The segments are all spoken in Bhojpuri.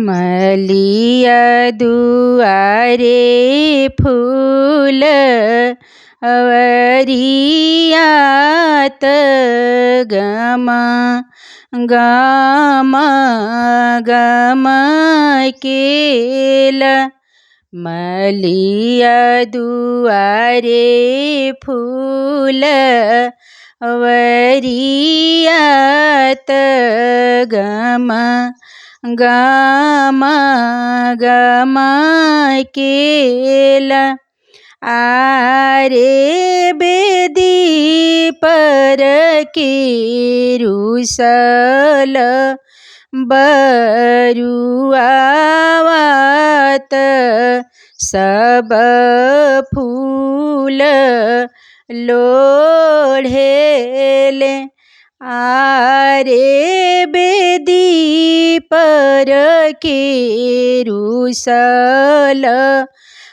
मलिया दुआरे फूल अवरियात गमा गमा गमा केला। मलिया दुआरे फूल अवरियात गमा गमा गमा केला। आरे बेदी पर के रुसल बरुआवत सब फूल लोढ़ेले। आरे बेदी पर के रुसल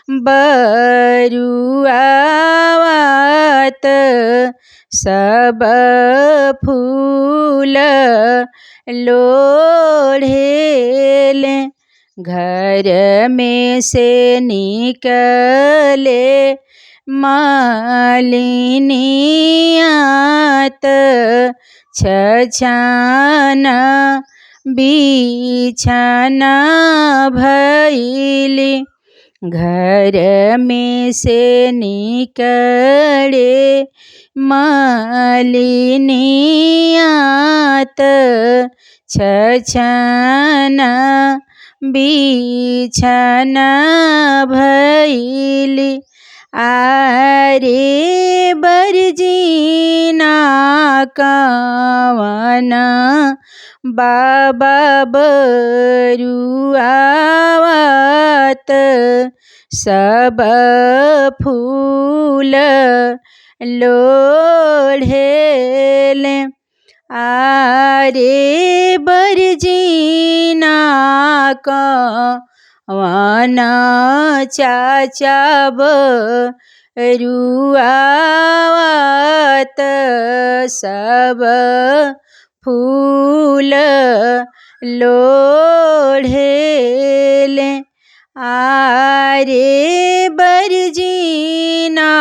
बरुआवत सब फूल लोढ़ेले। घर में से निकले मालिनियात छछाना बिछाना भइली। घर में से निकले मालिनियात छछाना बिछाना भइली। आरे बरजीना कवना बाबा बरुआवत सब फूल लोढ़ेले। आरे बरजीना कवना चाचा बरुआवत सब फूल लोढ़ेले। आरे बरजीना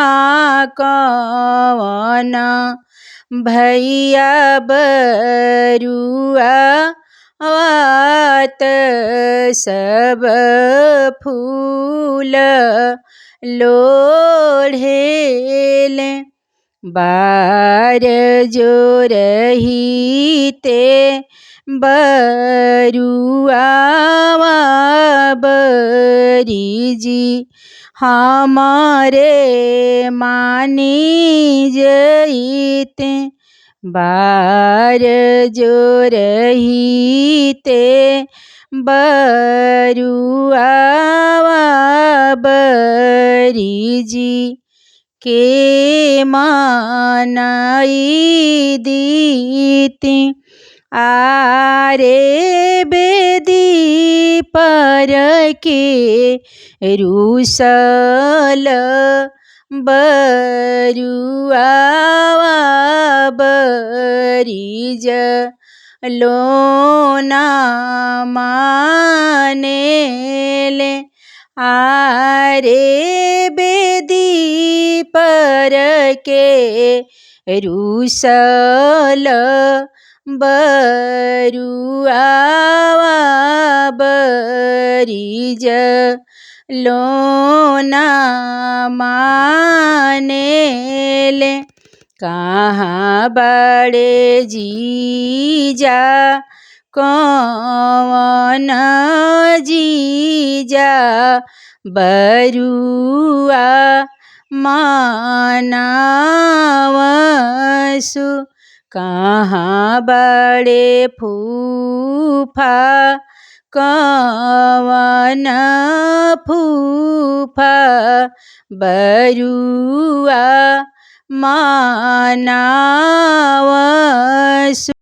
कवना भैया बरुआवत सब फूल लोढ़ेले। बार जो रहीते बरुआवा बरीजी हमारे मानी जईते। बार जो रहीते बरुआवा बरीजी के मानाई दीती। आरे बेदी पर के रुसल बरुआवा बरीज लोना मानेले। आरे बेदी पर के रुसल बरुआवा बरीज लोना मानेले। कहाँ बड़े जीजा कौन जीजा बरुआ मानावसु। कहाँ बड़े फूफा कौन फूफा बरुआ मानावसु।